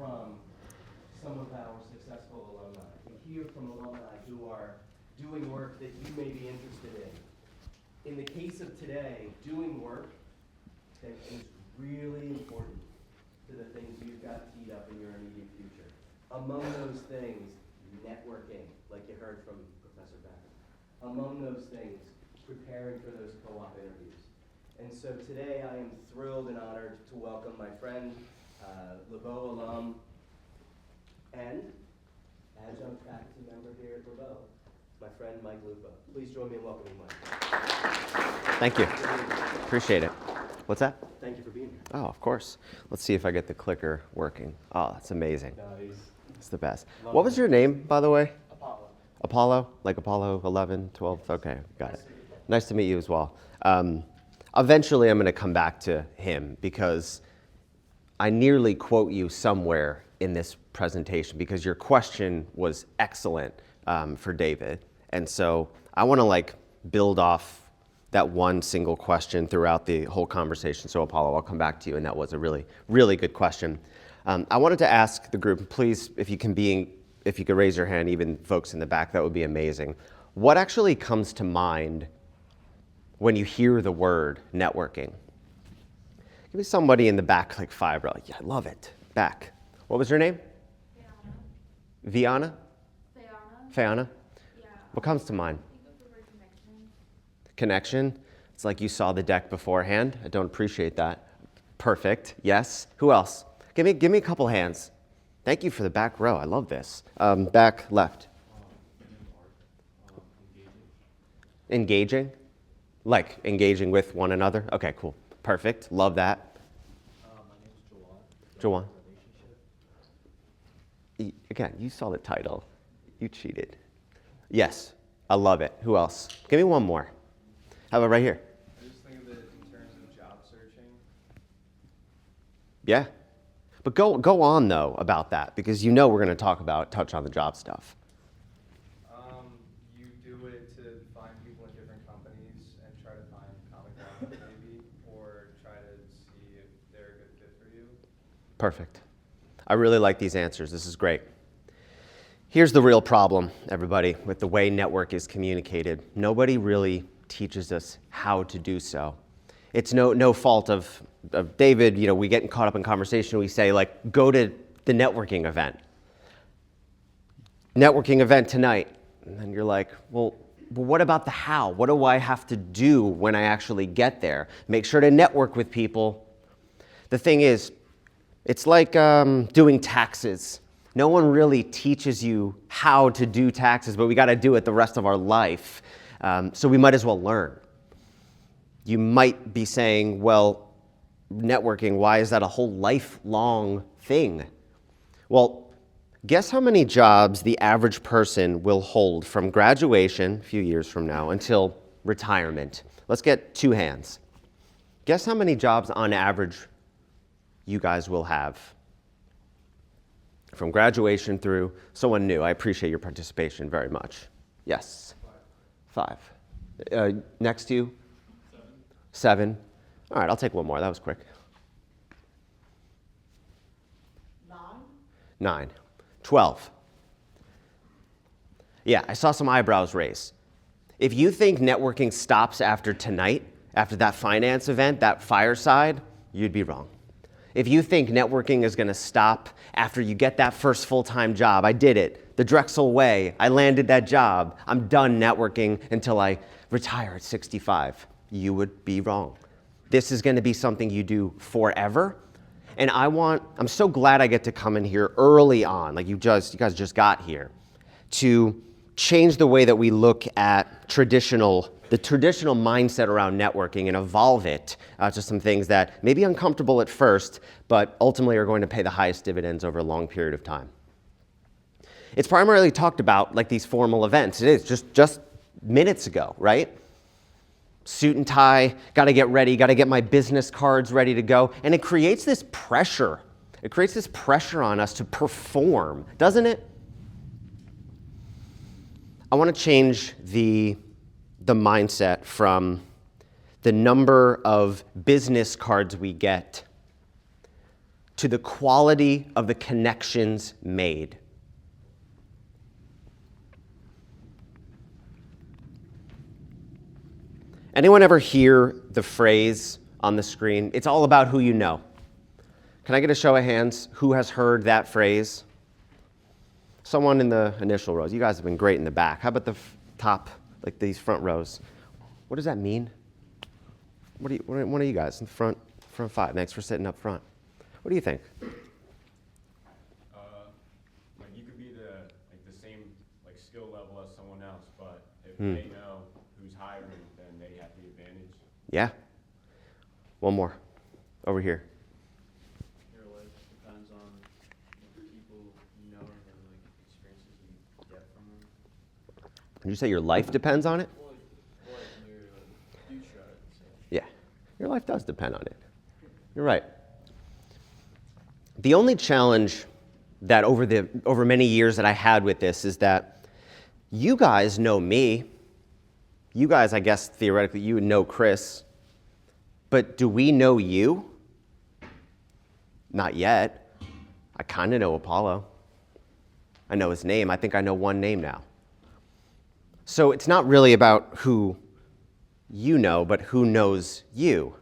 from some of our successful alumni. We hear from alumni who are doing work that you may be interested in. In the case of today, doing work that is really important to the things you've got teed up in your immediate future. Among those things, networking, like you heard from Professor Becker. Among those things, preparing for those co-op interviews. And so today I am thrilled and honored to welcome my friend, Laveau alum, and adjunct faculty member here at Laveau, my friend Mike Lupo. Please join me in welcoming Mike. Thank you. Appreciate it. What's that? Thank you for being here. Oh, of course. Let's see if I get the clicker working. Oh, that's amazing. Nice. It's the best. What was your name, by the way? Apollo. Apollo? Like Apollo 11, 12? Okay, got it. Nice to meet you as well. Eventually, I'm going to come back to him because I nearly quote you somewhere in this presentation because your question was excellent for David. And so I want to build off that one single question throughout the whole conversation. So Apollo, I'll come back to you, and that was a really, really good question. I wanted to ask the group, please, if you could raise your hand, even folks in the back, that would be amazing. What actually comes to mind when you hear the word networking? Give me somebody in the back, like 5, yeah, I love it. Back. What was your name? Viana. Fayana? Yeah. What comes to mind? I think of the word connection. Connection. It's like you saw the deck beforehand. I don't appreciate that. Perfect. Yes. Who else? Give me a couple hands. Thank you for the back row. I love this. Back left. Engaging? Like engaging with one another? Okay, cool. Perfect. Love that. My name's Jawan. Jawan. Again, you saw the title. You cheated. Yes, I love it. Who else? Give me one more. How about right here? I just think of it in terms of job searching. Yeah. But go on, though, about that, because you know we're going to touch on the job stuff. You do it to find people in different companies and try to find common ground, maybe, or try to see if they're a good fit for you. Perfect. I really like these answers. This is great. Here's the real problem, everybody, with the way network is communicated. Nobody really teaches us how to do so. It's no fault of David. You know, we get caught up in conversation. We say, go to the networking event. Networking event tonight. And then you're like, well, what about the how? What do I have to do when I actually get there? Make sure to network with people. The thing is, it's like doing taxes. No one really teaches you how to do taxes, but we got to do it the rest of our life. So we might as well learn. You might be saying, well, networking, why is that a whole lifelong thing? Well, guess how many jobs the average person will hold from graduation, a few years from now, until retirement? Let's get 2 hands. Guess how many jobs on average you guys will have from graduation through someone new. I appreciate your participation very much. Yes. 5. Next to you? 7. All right, I'll take one more. That was quick. 9. 12. Yeah, I saw some eyebrows raise. If you think networking stops after tonight, after that finance event, that fireside, you'd be wrong. If you think networking is going to stop after you get that first full-time job, I did it, the Drexel way, I landed that job, I'm done networking until I retire at 65, you would be wrong. This is going to be something you do forever. And I'm so glad I get to come in here early on, like you guys just got here, to change the way that we look at the traditional mindset around networking and evolve it to some things that may be uncomfortable at first, but ultimately are going to pay the highest dividends over a long period of time. It's primarily talked about like these formal events. It is just minutes ago, right? Suit and tie, got to get ready, got to get my business cards ready to go. And it creates this pressure. It creates this pressure on us to perform, doesn't it? I want to change the mindset from the number of business cards we get to the quality of the connections made. Anyone ever hear the phrase on the screen, it's all about who you know? Can I get a show of hands? Who has heard that phrase? Someone in the initial rows. You guys have been great in the back. How about the top, like these front rows? What does that mean? One of you guys in the front five. Thanks for sitting up front. What do you think? Like you could be the same skill level as someone else, but if they know who's hiring, then they have the advantage. Yeah. One more. Over here. Your life depends on the people you know and experiences you get from them. Did you say your life depends on it? Well, your future, I'd say. Yeah. Your life does depend on it. You're right. The only challenge that over many years that I had with this is that you guys know me. You guys, I guess, theoretically, you would know Chris. But do we know you? Not yet. I kind of know Apollo. I know his name. I think I know one name now. So it's not really about who you know, but who knows you.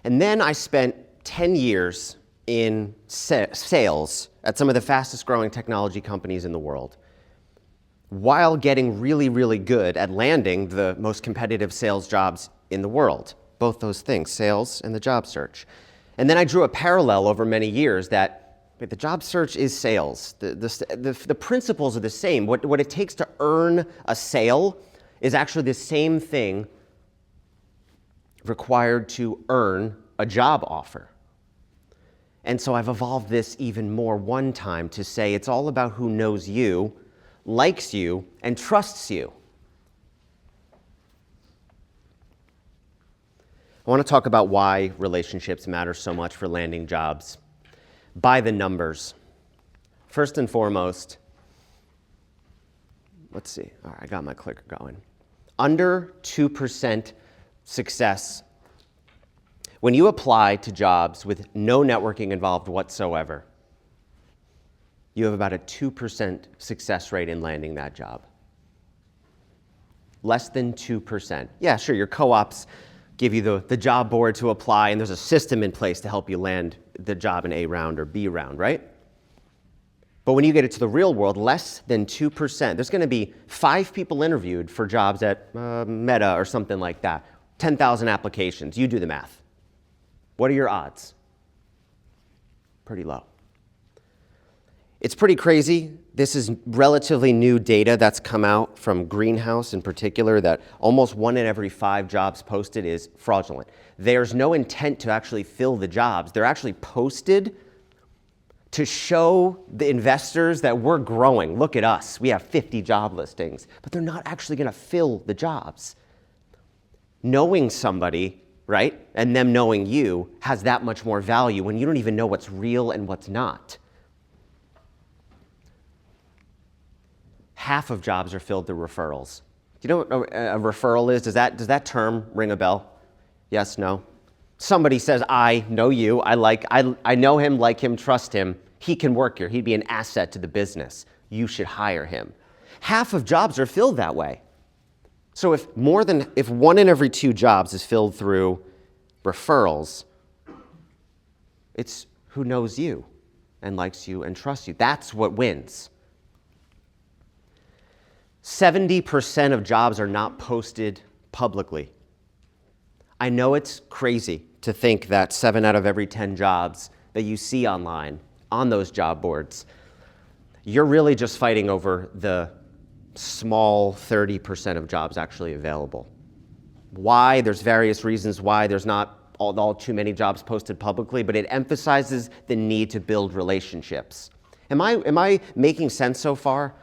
And then I spent 10 years in sales at some of the fastest growing technology companies in the world, while getting really, really good at landing the most competitive sales jobs in the world. Both those things, sales and the job search. And then I drew a parallel over many years that the job search is sales. The principles are the same. What it takes to earn a sale is actually the same thing required to earn a job offer. And so I've evolved this even more one time to say it's all about who knows you, likes you, and trusts you. I want to talk about why relationships matter so much for landing jobs. By the numbers. First and foremost, let's see. All right, I got my clicker going. Under 2% success. When you apply to jobs with no networking involved whatsoever, you have about a 2% success rate in landing that job. Less than 2%. Yeah, sure, your co-ops give you the job board to apply, and there's a system in place to help you land the job in A round or B round, right? But when you get it to the real world, less than 2%. There's going to be 5 people interviewed for jobs at Meta or something like that. 10,000 applications. You do the math. What are your odds? Pretty low. It's pretty crazy. This is relatively new data that's come out from Greenhouse in particular, that almost 1 in every 5 jobs posted is fraudulent. There's no intent to actually fill the jobs. They're actually posted to show the investors that we're growing. Look at us. We have 50 job listings. But they're not actually going to fill the jobs. Knowing somebody, right, and them knowing you has that much more value when you don't even know what's real and what's not. Half of jobs are filled through referrals. Do you know what a referral is? Does that term ring a bell? Yes, no? Somebody says, I know you, I know him, like him, trust him. He can work here. He'd be an asset to the business. You should hire him. Half of jobs are filled that way. So if 1 in every 2 jobs is filled through referrals, it's who knows you and likes you and trusts you. That's what wins. 70% of jobs are not posted publicly. I know it's crazy to think that 7 out of every 10 jobs that you see online on those job boards, you're really just fighting over the small 30% of jobs actually available. Why? There's various reasons why there's not all too many jobs posted publicly, but it emphasizes the need to build relationships. Am I making sense so far?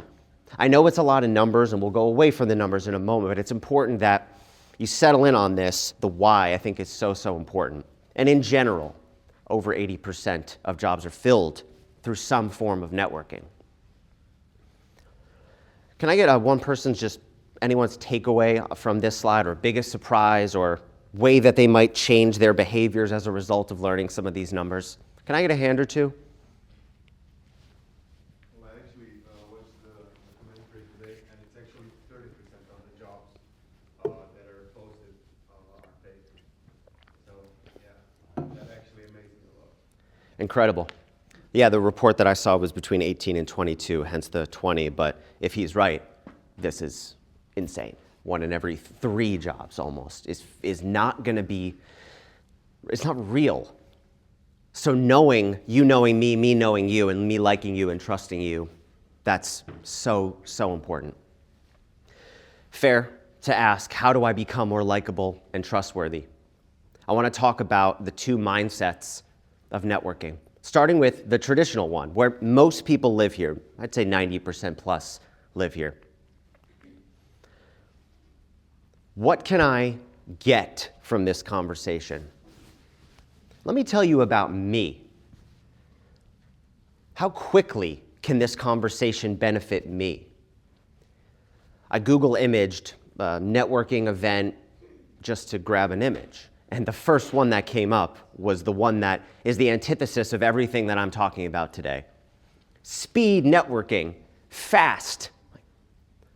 I know it's a lot of numbers, and we'll go away from the numbers in a moment, but it's important that you settle in on this. The why, I think, is so important. And in general, over 80% of jobs are filled through some form of networking. Can I get anyone's takeaway from this slide, or biggest surprise, or way that they might change their behaviors as a result of learning some of these numbers? Can I get a hand or two? Well, I actually watched the documentary today, and it's actually 30% of the jobs that are posted are paid. So, yeah, that actually amazes a lot. Incredible. Yeah, the report that I saw was between 18 and 22, hence the 20. But if he's right, this is insane. 1 in every 3 jobs almost is not going to be, it's not real. So knowing me, me knowing you, and me liking you and trusting you, that's so, so important. Fair to ask, how do I become more likable and trustworthy? I want to talk about the 2 mindsets of networking, starting with the traditional one, where most people live here. I'd say 90% plus live here. What can I get from this conversation? Let me tell you about me. How quickly can this conversation benefit me? I Google imaged a networking event just to grab an image. And the first one that came up was the one that is the antithesis of everything that I'm talking about today. Speed networking, fast,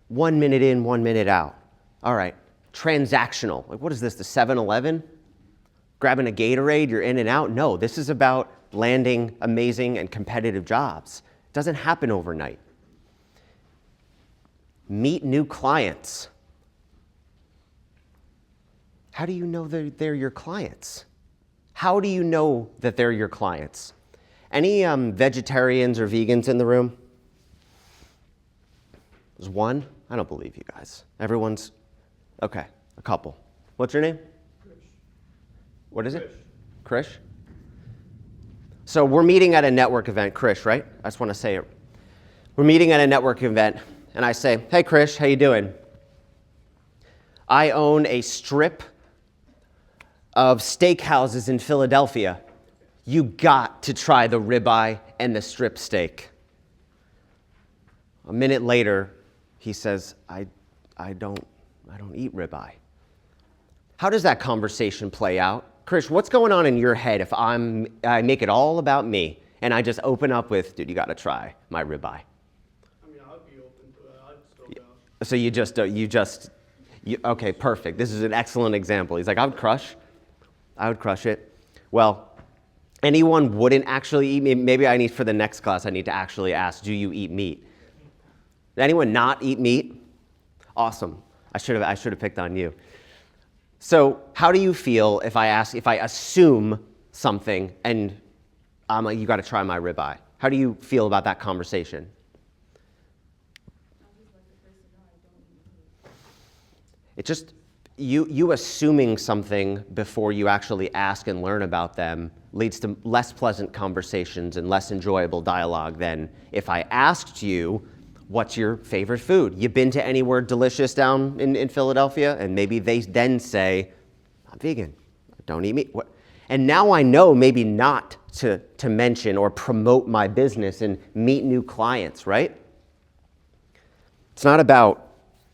1 minute in, 1 minute out. All right, transactional. Like, what is this, the 7-Eleven? Grabbing a Gatorade, you're in and out? No, this is about landing amazing and competitive jobs. It doesn't happen overnight. Meet new clients. How do you know that they're your clients? How do you know that they're your clients? Any vegetarians or vegans in the room? There's one? I don't believe you guys. Everyone's, okay, a couple. What's your name? What is it? Krish? So we're meeting at a network event, Krish, right? I just want to say it. We're meeting at a network event, and I say, hey, Krish, how you doing? I own a strip of steakhouses in Philadelphia. You got to try the ribeye and the strip steak. A minute later, he says, I don't eat ribeye. How does that conversation play out? Krish, what's going on in your head if I make it all about me and I just open up with, dude, you got to try my ribeye? I mean, I'd be open to it. I'd still go. So okay, perfect. This is an excellent example. He's like, I would crush it. Well, anyone wouldn't actually eat meat. Maybe I need, for the next class, I need to actually ask, do you eat meat? Did anyone not eat meat? Awesome. I should have picked on you. So how do you feel if I assume something and I'm like, you got to try my ribeye? How do you feel about that conversation? It just, you assuming something before you actually ask and learn about them leads to less pleasant conversations and less enjoyable dialogue than if I asked you, what's your favorite food? You been to anywhere delicious down in Philadelphia? And maybe they then say, I'm vegan, don't eat meat. What? And now I know maybe not to mention or promote my business and meet new clients, right? It's not about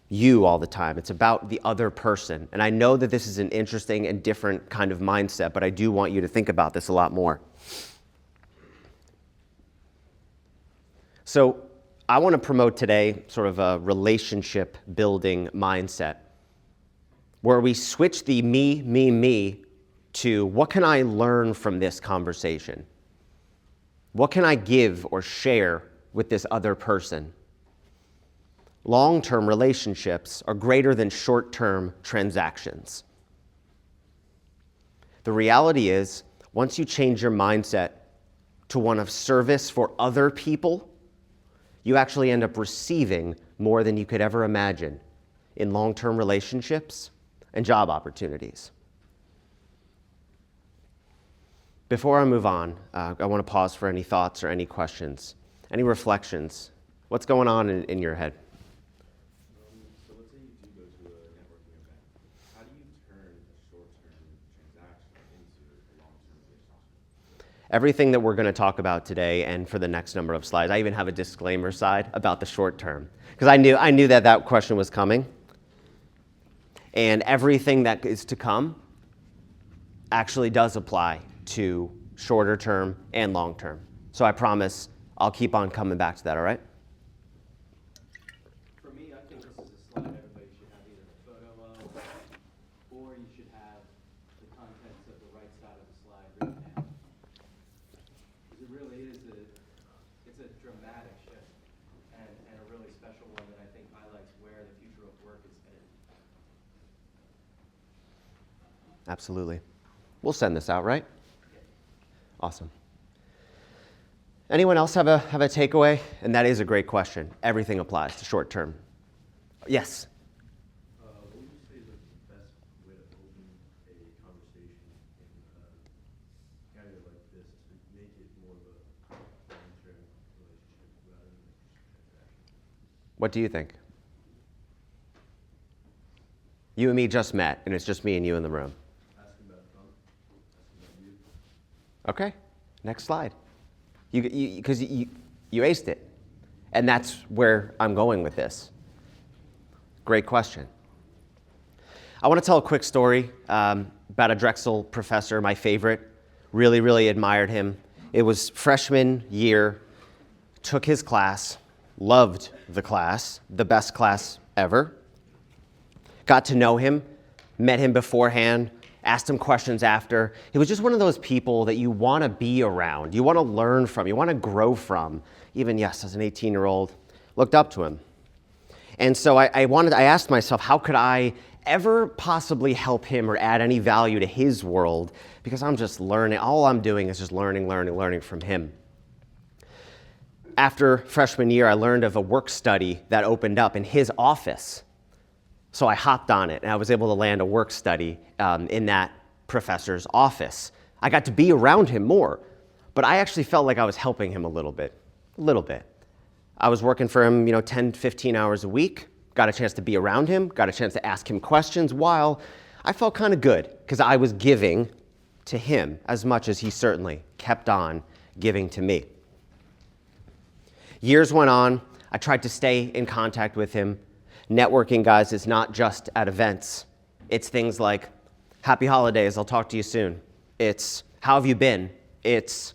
you all the time. It's about the other person. And I know that this is an interesting and different kind of mindset, but I do want you to think about this a lot more. So I want to promote today sort of a relationship building mindset where we switch the me to what can I learn from this conversation? What can I give or share with this other person? Long-term relationships are greater than short-term transactions. The reality is, once you change your mindset to one of service for other people, you actually end up receiving more than you could ever imagine in long-term relationships and job opportunities. Before I move on, I want to pause for any thoughts or any questions, any reflections. What's going on in your head? So let's say you do go to a networking event. How do you turn a short-term transaction into a long-term relationship? Everything that we're going to talk about today and for the next number of slides, I even have a disclaimer side about the short term, because I knew that question was coming. And everything that is to come actually does apply to shorter term and long term. So I promise I'll keep on coming back to that, all right? For me, I think this is a slide everybody should have either a photo of, or you should have the contents of the right side of the slide written down. Because it really is it's a dramatic shift, and a really special one that I think highlights where the future of work is headed. Absolutely. We'll send this out, right? Awesome. Anyone else have a takeaway? And that is a great question. Everything applies to short term. Yes? What would you say is the best way to open a conversation in an area like this to make it more of a long-term relationship rather than just a transaction? What do you think? You and me just met, and it's just me and you in the room. Asking about Trump, asking about you. Okay, next slide. Because you aced it. And that's where I'm going with this. Great question. I want to tell a quick story about a Drexel professor, my favorite. Really, really admired him. It was freshman year, took his class, loved the class, the best class ever. Got to know him, met him beforehand, asked him questions after. He was just one of those people that you want to be around, you want to learn from, you want to grow from. Even, yes, as an 18-year-old, looked up to him. And so I asked myself, how could I ever possibly help him or add any value to his world? Because I'm just learning, all I'm doing is just learning from him. After freshman year, I learned of a work study that opened up in his office. So I hopped on it, and I was able to land a work study in that professor's office. I got to be around him more, but I actually felt like I was helping him a little bit. I was working for him, 10, 15 hours a week, got a chance to be around him, got a chance to ask him questions while I felt kind of good because I was giving to him as much as he certainly kept on giving to me. Years went on. I tried to stay in contact with him. Networking, guys, is not just at events. It's things like, happy holidays, I'll talk to you soon. It's, how have you been? It's,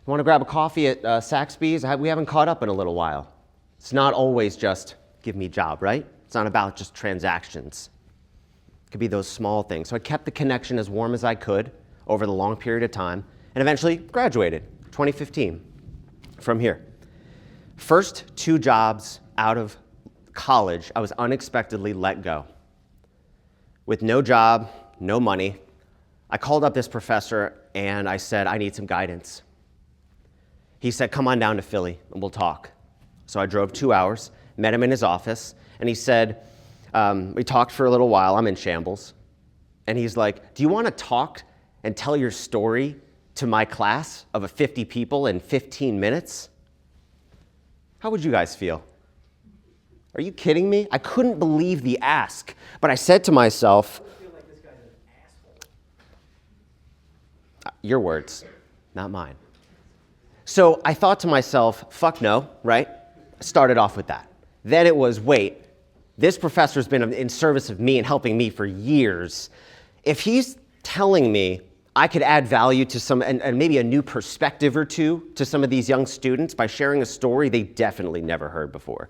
you want to grab a coffee at Saxby's? We haven't caught up in a little while. It's not always just, give me a job, right? It's not about just transactions. It could be those small things. So I kept the connection as warm as I could over the long period of time, and eventually graduated, 2015, from here. First 2 jobs out of college, I was unexpectedly let go. With no job, no money, I called up this professor and I said, I need some guidance. He said, come on down to Philly and we'll talk. So I drove 2 hours, met him in his office, and he said, we talked for a little while, I'm in shambles. And he's like, do you want to talk and tell your story to my class of 50 people in 15 minutes? How would you guys feel? Are you kidding me? I couldn't believe the ask, but I said to myself, I feel like this guy's an asshole. your words, not mine. So I thought to myself, fuck no, right? I started off with that. Then it was, wait, this professor's been in service of me and helping me for years. If he's telling me I could add value to some, and maybe a new perspective or two to some of these young students by sharing a story they definitely never heard before,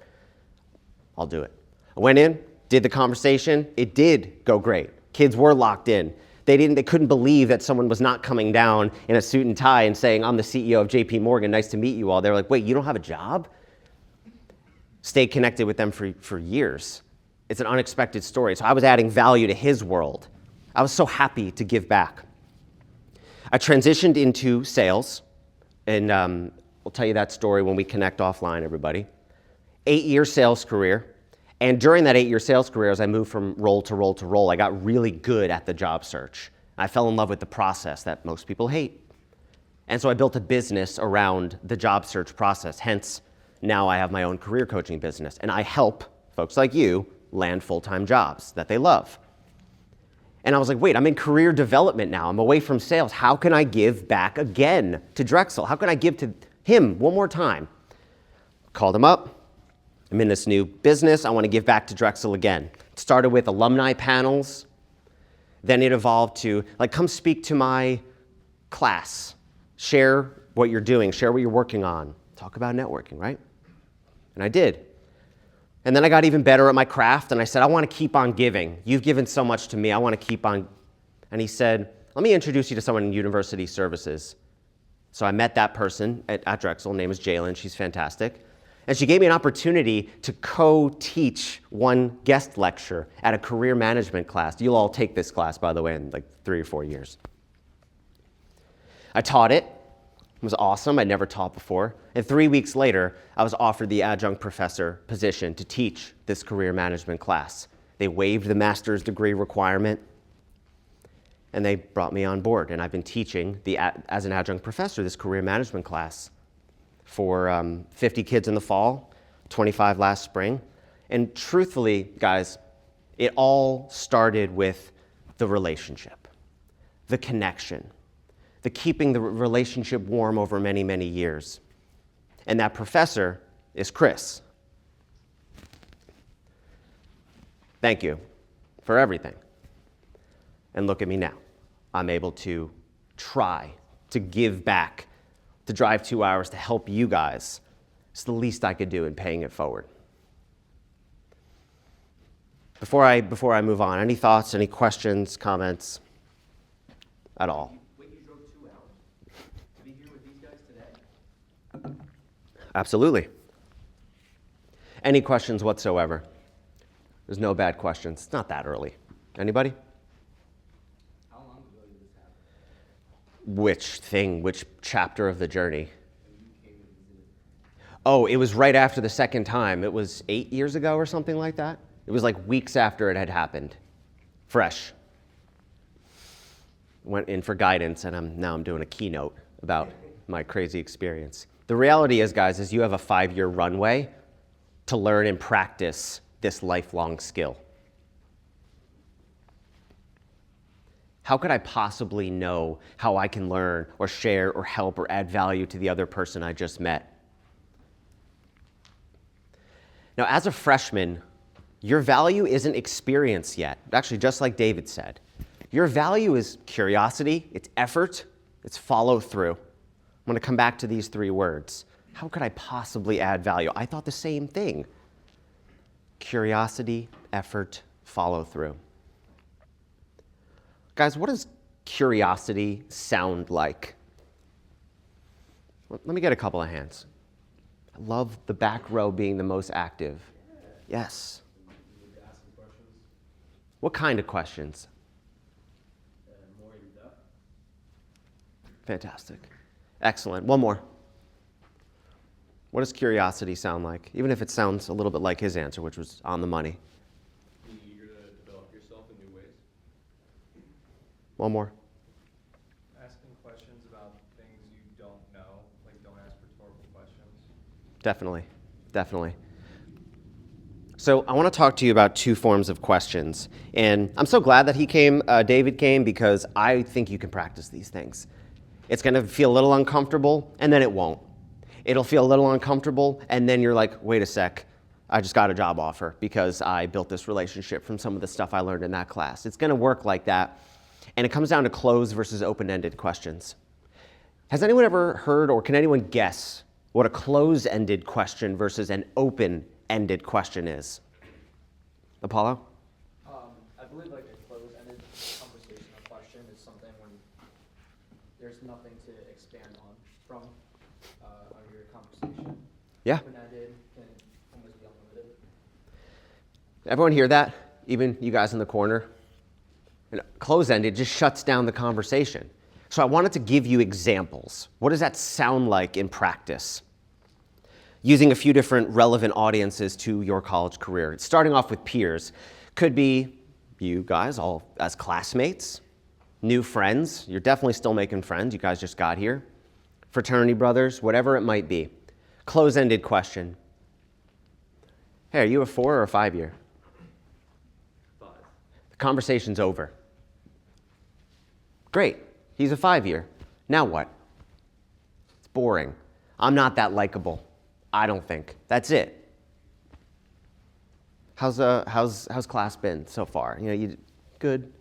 I'll do it. I went in, did the conversation. It did go great. Kids were locked in. They couldn't believe that someone was not coming down in a suit and tie and saying, I'm the CEO of JP Morgan, nice to meet you all. They were like, wait, you don't have a job? Stayed connected with them for years. It's an unexpected story. So I was adding value to his world. I was so happy to give back. I transitioned into sales, and we'll tell you that story when we connect offline, everybody. 8-year sales career. And during that 8-year sales career, as I moved from role to role to role, I got really good at the job search. I fell in love with the process that most people hate. And so I built a business around the job search process. Hence, now I have my own career coaching business. And I help folks like you land full-time jobs that they love. And I was like, wait, I'm in career development now. I'm away from sales. How can I give back again to Drexel? How can I give to him one more time? Called him up. I'm in this new business. I want to give back to Drexel again. It started with alumni panels. Then it evolved to, come speak to my class share what you're doing, share what you're working on, talk about networking, right? And I did. And then I got even better at my craft, and I said, I want to keep on giving. You've given so much to me, I want to keep on. And he said, let me introduce you to someone in university services. So I met that person at Drexel, her name is Jalen, she's fantastic. And she gave me an opportunity to co-teach one guest lecture at a career management class. You'll all take this class, by the way, in like 3 or 4 years. I taught it. It was awesome. I'd never taught before. And 3 weeks later, I was offered the adjunct professor position to teach this career management class. They waived the master's degree requirement, and they brought me on board. And I've been teaching as an adjunct professor this career management class for 50 kids in the fall, 25 last spring. And truthfully, guys, it all started with the relationship, the connection, the keeping the relationship warm over many, many years. And that professor is Chris. Thank you for everything. And look at me now. I'm able to try to give back, to drive 2 hours to help you guys. It's the least I could do in paying it forward. Before I move on, any thoughts, any questions, comments at all? Wait, you drove 2 hours to be here with these guys today? Absolutely. Any questions whatsoever? There's no bad questions. It's not that early. Anybody? How long ago did this happen? Which thing? Which chapter of the journey? Oh, it was right after the second time. It was 8 years ago or something like that. It was like weeks after it had happened. Fresh. Went in for guidance, and now I'm doing a keynote about my crazy experience. The reality is, guys, is you have a 5-year runway to learn and practice this lifelong skill. How could I possibly know how I can learn or share or help or add value to the other person I just met? Now, as a freshman, your value isn't experience yet. Actually, just like David said, your value is curiosity, it's effort, it's follow through. I'm going to come back to these 3 words. How could I possibly add value? I thought the same thing. Curiosity, effort, follow through. Guys, what does curiosity sound like? Let me get a couple of hands. I love the back row being the most active. Yes. What kind of questions? More in depth. Fantastic. Excellent. One more. What does curiosity sound like? Even if it sounds a little bit like his answer, which was on the money. Being eager to develop yourself in new ways. One more. Asking questions about things you don't know, like don't ask rhetorical questions. Definitely. Definitely. So I want to talk to you about 2 forms of questions. And I'm so glad that he came, David came, because I think you can practice these things. It's going to feel a little uncomfortable, and then it won't. It'll feel a little uncomfortable, and then you're like, wait a sec, I just got a job offer because I built this relationship from some of the stuff I learned in that class. It's going to work like that. And it comes down to closed versus open-ended questions. Has anyone ever heard, or can anyone guess what a closed-ended question versus an open-ended question is? Apollo? I believe like a closed-ended conversation or question is something when there's nothing to expand on from your conversation. Yeah. Open-ended can almost be unlimited. Everyone hear that? Even you guys in the corner? And closed-ended just shuts down the conversation. So I wanted to give you examples. What does that sound like in practice? Using a few different relevant audiences to your college career. Starting off with peers. Could be you guys all as classmates, new friends. You're definitely still making friends. You guys just got here. Fraternity brothers, whatever it might be. Close-ended question. Hey, are you a 4 or a 5-year? 5. The conversation's over. Great. He's a 5-year. Now what? It's boring. I'm not that likable. I don't think. That's it. How's class been so far? You good?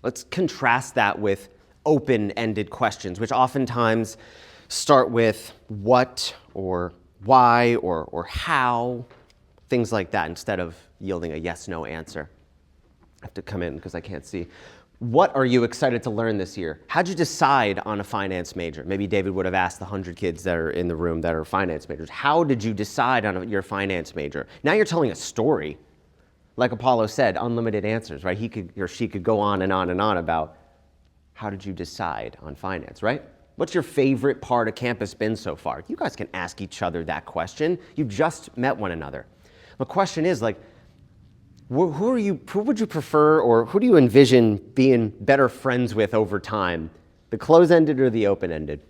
Let's contrast that with open-ended questions, which oftentimes start with what or why or how, things like that, instead of yielding a yes-no answer. I have to come in because I can't see. What are you excited to learn this year? How'd you decide on a finance major? Maybe David would have asked the 100 kids that are in the room that are finance majors. How did you decide on your finance major? Now you're telling a story. Like Apollo said, unlimited answers, right? He could or she could go on and on and on about how did you decide on finance, right? What's your favorite part of campus been so far? You guys can ask each other that question. You just met one another. The question is like, who would you prefer, or who do you envision being better friends with over time? The close-ended or the open-ended?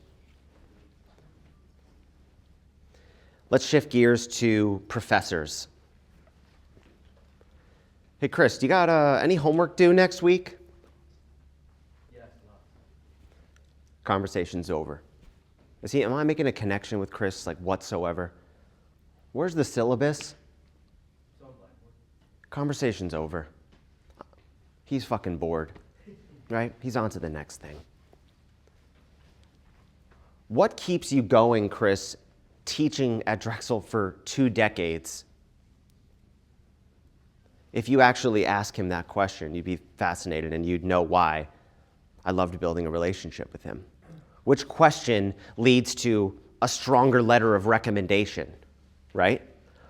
Let's shift gears to professors. Hey, Chris, do you got any homework due next week? Yes, no. Conversation's over. Am I making a connection with Chris, like whatsoever? Where's the syllabus? It's on Blackboard. Conversation's over. He's fucking bored, right? He's on to the next thing. What keeps you going, Chris, teaching at Drexel for 2 decades? If you actually ask him that question, you'd be fascinated and you'd know why. I loved building a relationship with him. Which question leads to a stronger letter of recommendation, right?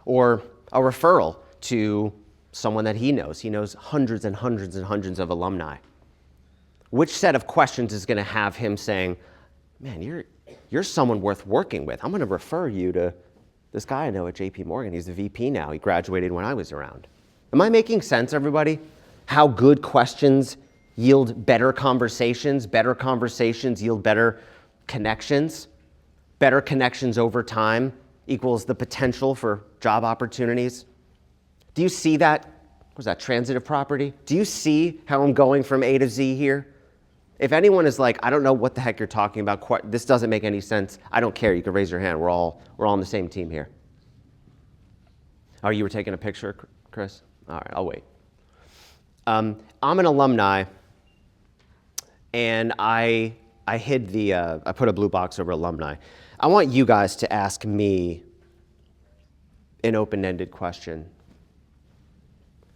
Or a referral to someone that he knows. He knows hundreds and hundreds and hundreds of alumni. Which set of questions is going to have him saying, man, you're someone worth working with. I'm going to refer you to this guy I know at JP Morgan. He's the VP now. He graduated when I was around. Am I making sense, everybody? How good questions yield better conversations yield better connections over time equals the potential for job opportunities. Do you see that? Was that transitive property? Do you see how I'm going from A to Z here? If anyone is like, I don't know what the heck you're talking about, this doesn't make any sense, I don't care, you can raise your hand. We're all on the same team here. Oh, you were taking a picture, Chris? All right, I'll wait. I'm an alumni, and I hid I put a blue box over alumni. I want you guys to ask me an open-ended question.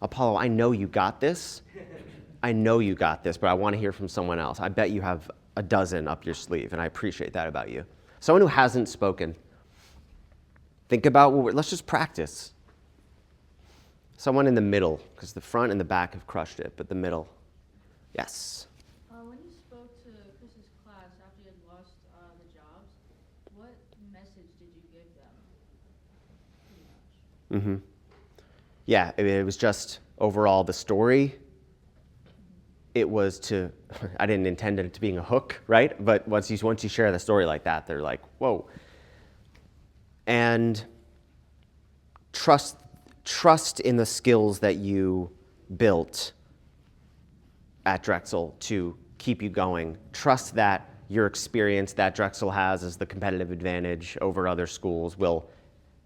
Apollo, I know you got this. I know you got this, but I want to hear from someone else. I bet you have a dozen up your sleeve, and I appreciate that about you. Someone who hasn't spoken. Think about, let's just practice. Someone in the middle, because the front and the back have crushed it, but the middle. Yes. When you spoke to Chris's class after you had lost the jobs, what message did you give them? Mm-hmm. Yeah, it was just overall the story. It was I didn't intend it to being a hook, right? But once you share the story like that, they're like, whoa. And trust in the skills that you built at Drexel to keep you going. Trust that your experience that Drexel has as the competitive advantage over other schools will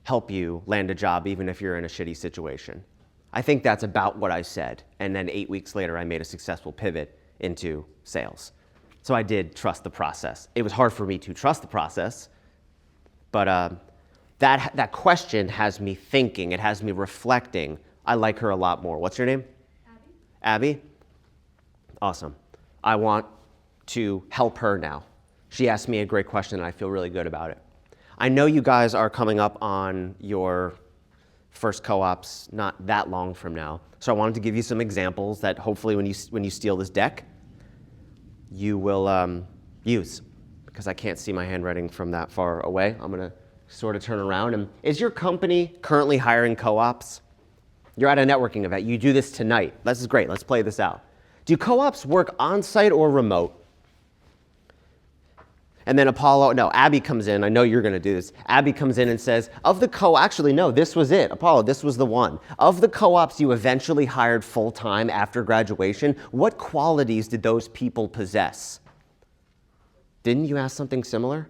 help you land a job even if you're in a shitty situation. I think that's about what I said. And then 8 weeks later, I made a successful pivot into sales. So I did trust the process. It was hard for me to trust the process, but that question has me thinking. It has me reflecting. I like her a lot more. What's your name? Abby. Abby? Awesome. I want to help her now. She asked me a great question, and I feel really good about it. I know you guys are coming up on your first co-ops not that long from now, so I wanted to give you some examples that hopefully when you steal this deck, you will use, because I can't see my handwriting from that far away. I'm going to sort of turn around. And is your company currently hiring co-ops? You're at a networking event. You do this tonight. This is great. Let's play this out. Do co-ops work on-site or remote? And then Abby comes in. I know you're going to do this. Abby comes in and says, actually, no, this was it. Apollo, this was the one. Of the co-ops you eventually hired full-time after graduation, what qualities did those people possess? Didn't you ask something similar?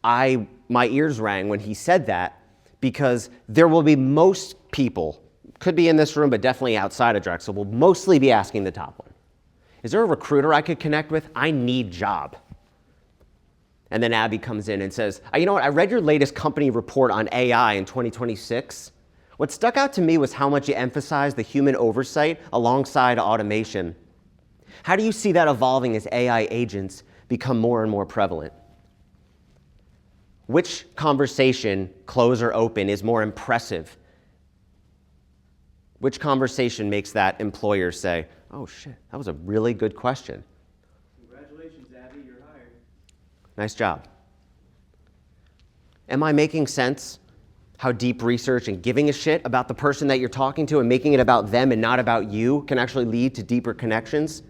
My ears rang when he said that, because there will be most people, could be in this room, but definitely outside of Drexel, will mostly be asking the top one. Is there a recruiter I could connect with? I need job. And then Abby comes in and says, you know what, I read your latest company report on AI in 2026. What stuck out to me was how much you emphasize the human oversight alongside automation. How do you see that evolving as AI agents become more and more prevalent? Which conversation, close or open, is more impressive? Which conversation makes that employer say, oh shit, that was a really good question. Congratulations, Abby, you're hired. Nice job. Am I making sense? How deep research and giving a shit about the person that you're talking to and making it about them and not about you can actually lead to deeper connections?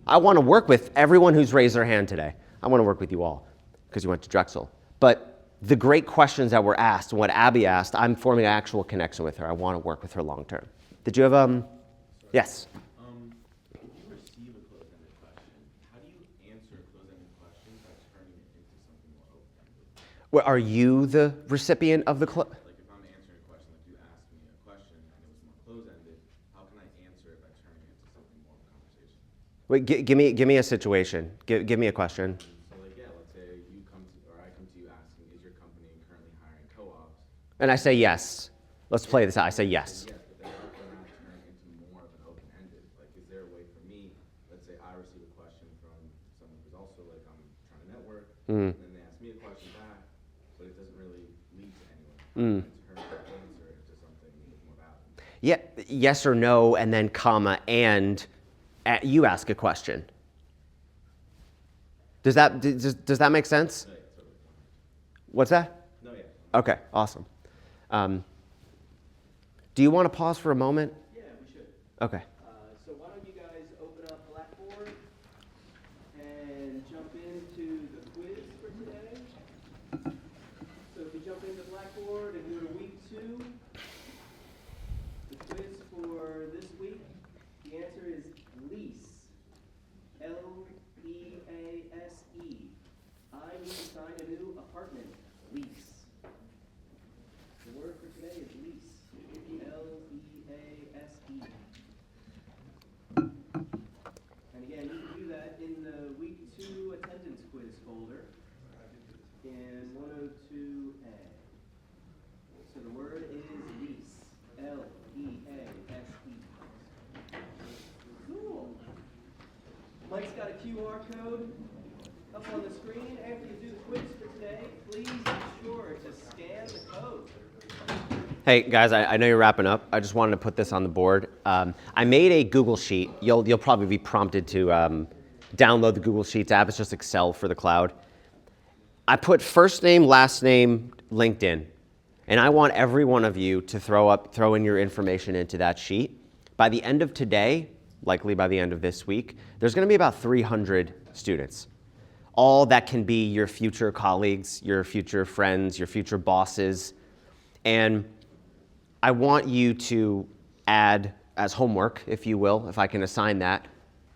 I want to work with everyone who's raised their hand today. I want to work with you all because you went to Drexel. But the great questions that were asked, and what Abby asked, I'm forming an actual connection with her. I want to work with her long term. Did you have yes? If you receive a closed-ended question, how do you answer a closed-ended question by turning it into something more open-ended? Well, are you the recipient of the Like if I'm answering a question, like you asked me a question and it was more closed-ended, how can I answer it by turning it into something more of a conversation? Wait, give me a situation. Give me a question. So like, yeah, let's say you come to, or I come to you asking, is your company currently hiring co-ops? And I say yes. Let's play this out. I say yes. Yes, but then how can I turn it into more of an open-ended? Like, is there a way for me, let's say I receive a question from someone who's also like, I'm trying to network, and then they ask me a question back, but it doesn't really lead to anyone. How can I turn that answer into something with more value? Yeah, yes or no, and then comma, and you ask a question. Does that make sense? No, yeah, totally. What's that? No, yeah. Okay, awesome. Do you want to pause for a moment? Yeah, we should. Okay. So why don't you guys open up Blackboard and jump into the quiz for today. So if you jump into Blackboard and go to week 2, the quiz for this week, the answer is lease. Lease. I need to sign a new apartment. Lease. The word for today is lease. Lease. And again, you can do that in the week 2 attendance quiz folder in 102A. So the word is lease. Lease. Cool. Mike's got a QR code up on the screen. After you do the quiz for today, please be sure to scan the code. Hey guys, I know you're wrapping up. I just wanted to put this on the board. I made a Google Sheet. You'll probably be prompted to download the Google Sheets app. It's just Excel for the cloud. I put first name, last name, LinkedIn, and I want every one of you to throw in your information into that sheet. By the end of today, likely by the end of this week, there's going to be about 300 students. All that can be your future colleagues, your future friends, your future bosses, and I want you to add as homework, if you will, if I can assign that,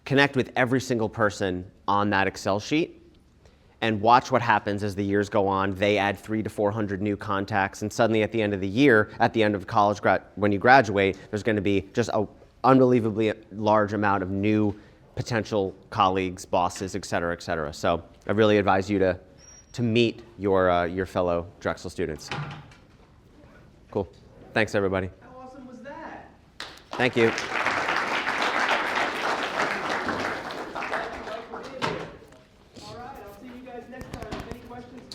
connect with every single person on that Excel sheet and watch what happens as the years go on. They add 300 to 400 new contacts, and suddenly at the end of the year, at the end of college, when you graduate, there's going to be just an unbelievably large amount of new potential colleagues, bosses, et cetera, et cetera. So I really advise you to meet your fellow Drexel students. Cool. Thanks, everybody. How awesome was that? Thank you.